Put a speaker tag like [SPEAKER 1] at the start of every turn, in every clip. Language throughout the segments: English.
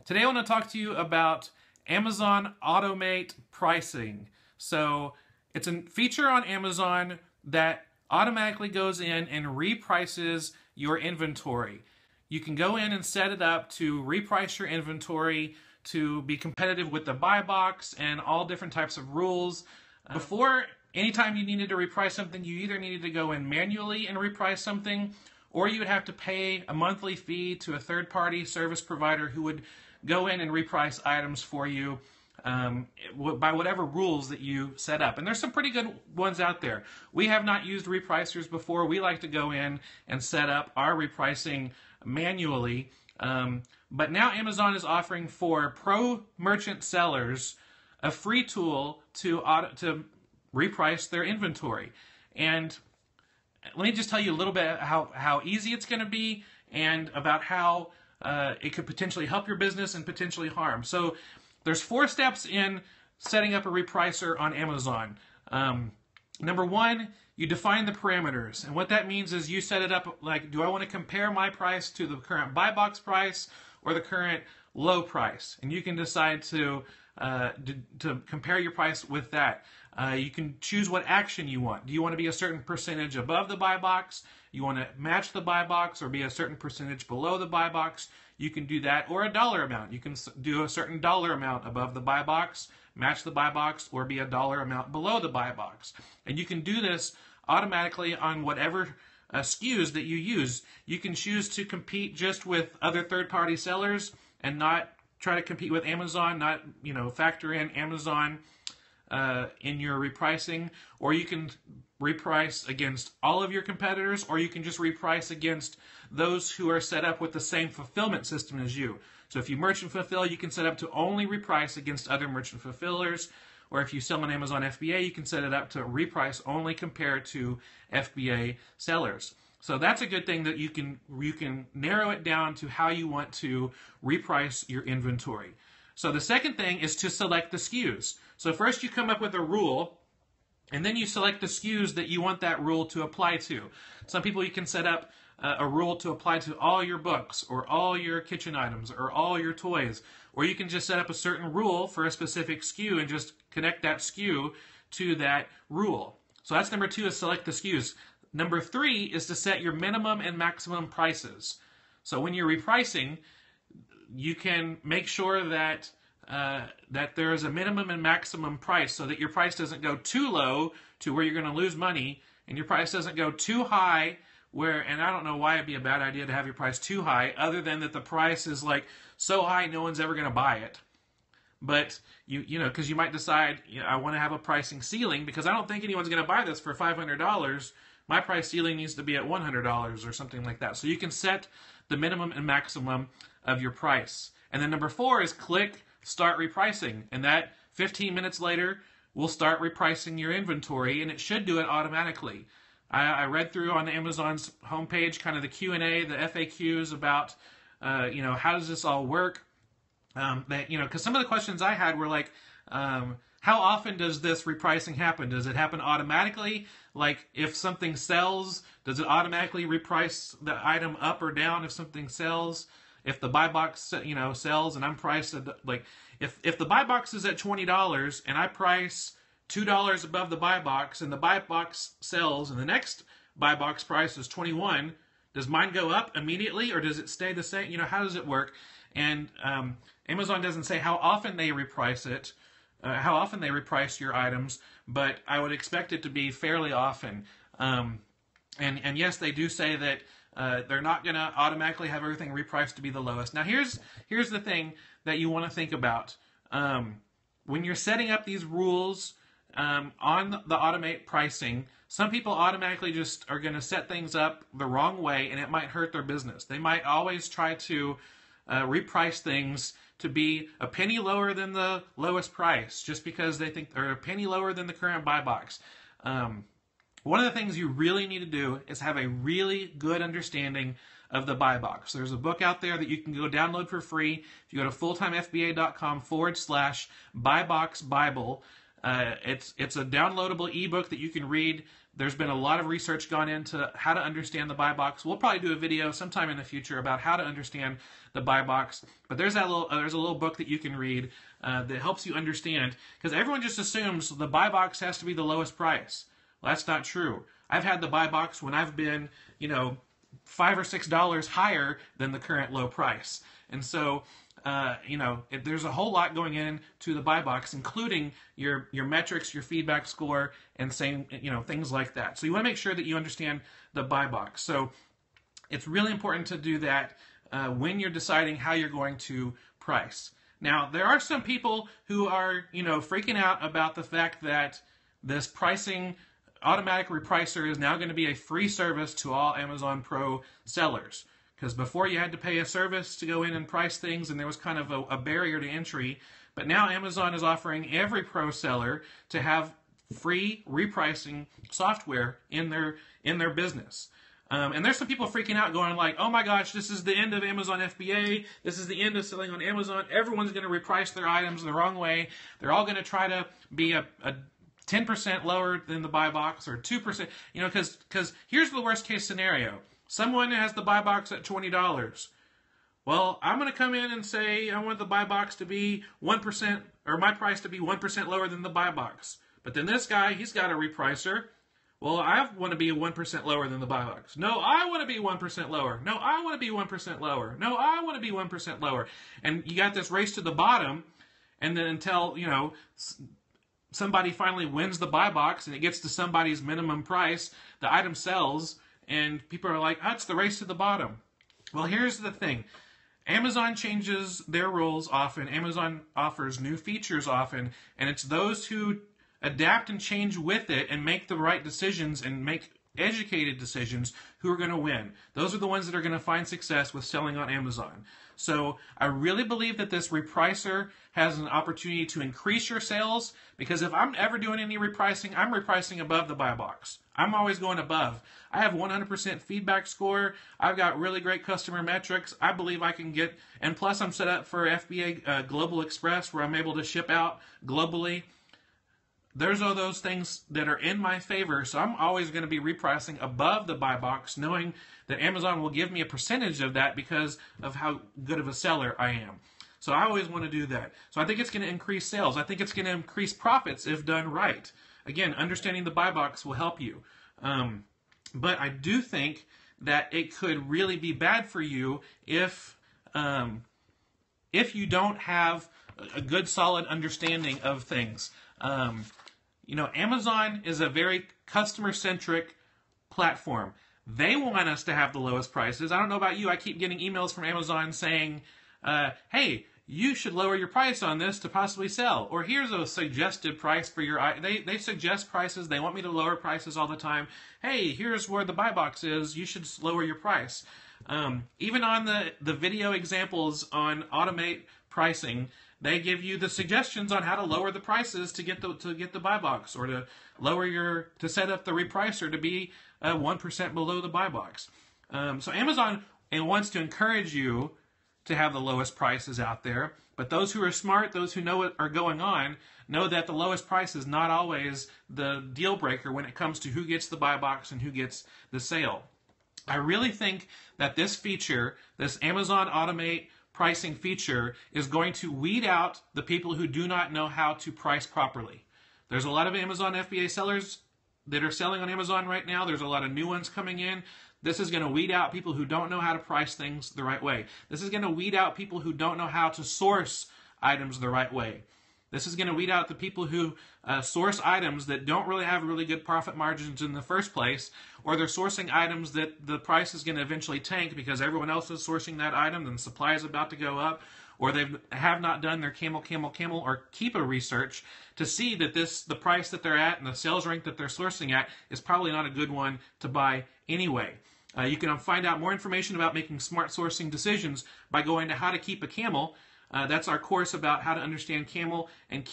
[SPEAKER 1] Today I want to talk to you about Amazon Automate Pricing. So it's a feature on Amazon that automatically goes in and reprices your inventory. You can go in and set it up to reprice your inventory to be competitive with the buy box and all different types of rules. Before, anytime you needed to reprice something, you either needed to go in manually and reprice something, or you would have to pay a monthly fee to a third-party service provider who would go in and reprice items for you by whatever rules that you set up. And there's some pretty good ones out there. We have not used repricers before. We like to go in and set up our repricing manually. But now Amazon is offering for pro merchant sellers a free tool to reprice their inventory. And let me just tell you a little bit how easy it's going to be and about how it could potentially help your business and potentially harm. So there's 4 steps in setting up a repricer on Amazon. Number 1, you define the parameters. And what that means is you set it up like, do I want to compare my price to the current buy box price or the current low price? And you can decide to compare your price with that. You can choose what action you want. Do you want to be a certain percentage above the buy box? You want to match the buy box or be a certain percentage below the buy box? You can do that, or a dollar amount. You can do a certain dollar amount above the buy box, match the buy box, or be a dollar amount below the buy box. And you can do this automatically on whatever SKUs that you use. You can choose to compete just with other third-party sellers and not try to compete with Amazon, not factor in Amazon in your repricing, or you can reprice against all of your competitors, or you can just reprice against those who are set up with the same fulfillment system as you. So if you merchant fulfill, you can set up to only reprice against other merchant fulfillers, or if you sell on Amazon FBA, you can set it up to reprice only compared to FBA sellers. So that's a good thing that you can narrow it down to how you want to reprice your inventory. So the second thing is to select the SKUs. So first you come up with a rule, and then you select the SKUs that you want that rule to apply to. Some people, you can set up a rule to apply to all your books or all your kitchen items or all your toys. Or you can just set up a certain rule for a specific SKU and just connect that SKU to that rule. So that's number 2, is select the SKUs. Number 3 is to set your minimum and maximum prices. So when you're repricing, you can make sure that that there is a minimum and maximum price so that your price doesn't go too low to where you're going to lose money, and your price doesn't go too high and I don't know why it'd be a bad idea to have your price too high, other than that the price is like so high no one's ever going to buy it. But because you might decide, I want to have a pricing ceiling because I don't think anyone's going to buy this for $500. My price ceiling needs to be at $100 or something like that. So you can set the minimum and maximum of your price. And then number 4 is click Start Repricing. And that 15 minutes later will start repricing your inventory, and it should do it automatically. I read through on Amazon's homepage kind of the Q&A, the FAQs about, how does this all work? Because some of the questions I had were like, how often does this repricing happen? Does it happen automatically? Like if something sells, does it automatically reprice the item up or down if something sells? If the buy box, sells and I'm priced at, like, if the buy box is at $20 and I price $2 above the buy box and the buy box sells and the next buy box price is $21, does mine go up immediately or does it stay the same? How does it work? And Amazon doesn't say how often they reprice it, how often they reprice your items, but I would expect it to be fairly often. And yes, they do say that they're not going to automatically have everything repriced to be the lowest. Now, here's the thing that you want to think about. When you're setting up these rules on the Automate pricing, some people automatically just are going to set things up the wrong way, and it might hurt their business. They might always try to reprice things to be a penny lower than the lowest price just because they think they're a penny lower than the current buy box. One of the things you really need to do is have a really good understanding of the buy box. There's a book out there that you can go download for free. If you go to fulltimefba.com/buyboxbible, it's a downloadable ebook that you can read There's been a lot of research gone into how to understand the buy box. We'll probably do a video sometime in the future about how to understand the buy box. But there's a little book that you can read that helps you understand, because everyone just assumes the buy box has to be the lowest price. Well, that's not true. I've had the buy box when I've been, $5 or $6 higher than the current low price. And so, there's a whole lot going into the buy box, including your metrics, your feedback score, and things like that. So you want to make sure that you understand the buy box. So it's really important to do that when you're deciding how you're going to price. Now, there are some people who are, freaking out about the fact that this pricing automatic repricer is now going to be a free service to all Amazon Pro sellers. Because before you had to pay a service to go in and price things, and there was kind of a barrier to entry. But now Amazon is offering every pro seller to have free repricing software in their business. And there's some people freaking out going like, oh my gosh, this is the end of Amazon FBA. This is the end of selling on Amazon. Everyone's going to reprice their items the wrong way. They're all going to try to be a 10% lower than the buy box, or 2%, because here's the worst case scenario. Someone has the buy box at $20. Well, I'm going to come in and say I want the buy box to be 1%, or my price to be 1% lower than the buy box. But then this guy, he's got a repricer. Well, I want to be 1% lower than the buy box. No, I want to be 1% lower. No, I want to be 1% lower. No, I want to be 1% lower. And you got this race to the bottom, and then until, somebody finally wins the buy box and it gets to somebody's minimum price, the item sells, and people are like, oh, it's the race to the bottom. Well, here's the thing. Amazon changes their rules often. Amazon offers new features often, and it's those who adapt and change with it and make the right decisions and make educated decisions who are going to win. Those are the ones that are going to find success with selling on Amazon. So I really believe that this repricer has an opportunity to increase your sales, because if I'm ever doing any repricing, I'm repricing above the buy box. I'm always going above. I have 100% feedback score. I've got really great customer metrics. I believe I can get, and plus I'm set up for FBA Global Express, where I'm able to ship out globally. There's all those things that are in my favor, so I'm always going to be repricing above the buy box, knowing that Amazon will give me a percentage of that because of how good of a seller I am. So I always want to do that. So I think it's going to increase sales. I think it's going to increase profits if done right. Again, understanding the buy box will help you. But I do think that it could really be bad for you if you don't have a good, solid understanding of things. Amazon is a very customer-centric platform. They want us to have the lowest prices. I don't know about you. I keep getting emails from Amazon saying, hey, you should lower your price on this to possibly sell. Or here's a suggested price for your item. They suggest prices. They want me to lower prices all the time. Hey, here's where the buy box is. You should lower your price. Even on the video examples on Automate Pricing, they give you the suggestions on how to lower the prices to get the buy box, or to set up the repricer to be 1% below the buy box. So Amazon wants to encourage you to have the lowest prices out there, but those who are smart, those who know what are going on, know that the lowest price is not always the deal breaker when it comes to who gets the buy box and who gets the sale. I really think that this feature, this Amazon Automate Pricing feature, is going to weed out the people who do not know how to price properly. There's a lot of Amazon FBA sellers that are selling on Amazon right now. There's a lot of new ones coming in. This is going to weed out people who don't know how to price things the right way. This is going to weed out people who don't know how to source items the right way. This is going to weed out the people who source items that don't really have really good profit margins in the first place, or they're sourcing items that the price is going to eventually tank because everyone else is sourcing that item and the supply is about to go up, or they have not done their camel or keeper research to see that the price that they're at and the sales rank that they're sourcing at is probably not a good one to buy anyway. You can find out more information about making smart sourcing decisions by going to How to Keep a Camel. That's our course about how to understand camel and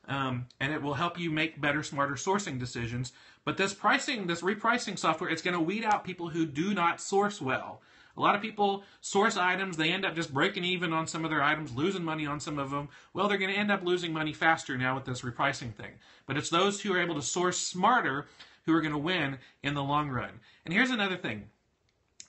[SPEAKER 1] and it will help you make better, smarter sourcing decisions. But this repricing software, it's going to weed out people who do not source well. A lot of people source items, they end up just breaking even on some of their items, losing money on some of them. Well, they're going to end up losing money faster now with this repricing thing. But it's those who are able to source smarter, who are going to win in the long run. And here's another thing.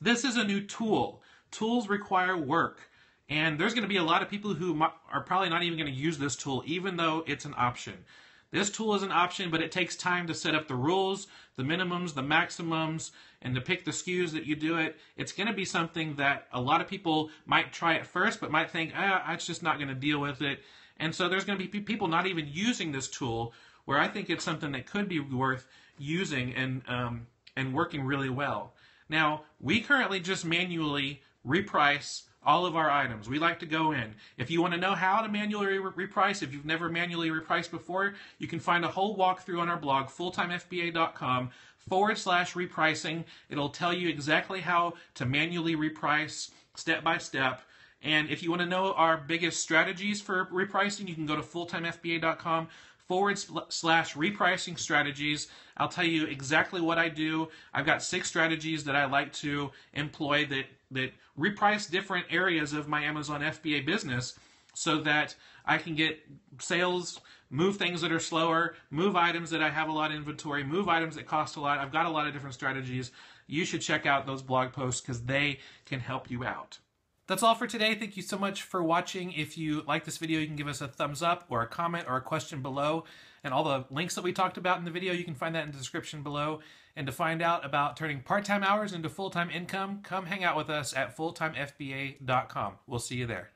[SPEAKER 1] This is a new tool. Tools require work. And there's going to be a lot of people who are probably not even going to use this tool, even though it's an option. This tool is an option, but it takes time to set up the rules, the minimums, the maximums, and to pick the SKUs that you do it. It's going to be something that a lot of people might try at first, but might think, I'm just not going to deal with it. And so there's going to be people not even using this tool, where I think it's something that could be worth using and working really well. Now, we currently just manually reprice all of our items. We like to go in. If you want to know how to manually reprice, if you've never manually repriced before, you can find a whole walkthrough on our blog, fulltimefba.com/repricing. It'll tell you exactly how to manually reprice step by step. And if you want to know our biggest strategies for repricing, you can go to fulltimefba.com/repricing strategies. I'll tell you exactly what I do. I've got 6 strategies that I like to employ that reprice different areas of my Amazon FBA business so that I can get sales, move things that are slower, move items that I have a lot of inventory, move items that cost a lot. I've got a lot of different strategies. You should check out those blog posts because they can help you out. That's all for today. Thank you so much for watching. If you like this video, you can give us a thumbs up or a comment or a question below. And all the links that we talked about in the video, you can find that in the description below. And to find out about turning part-time hours into full-time income, come hang out with us at fulltimefba.com. We'll see you there.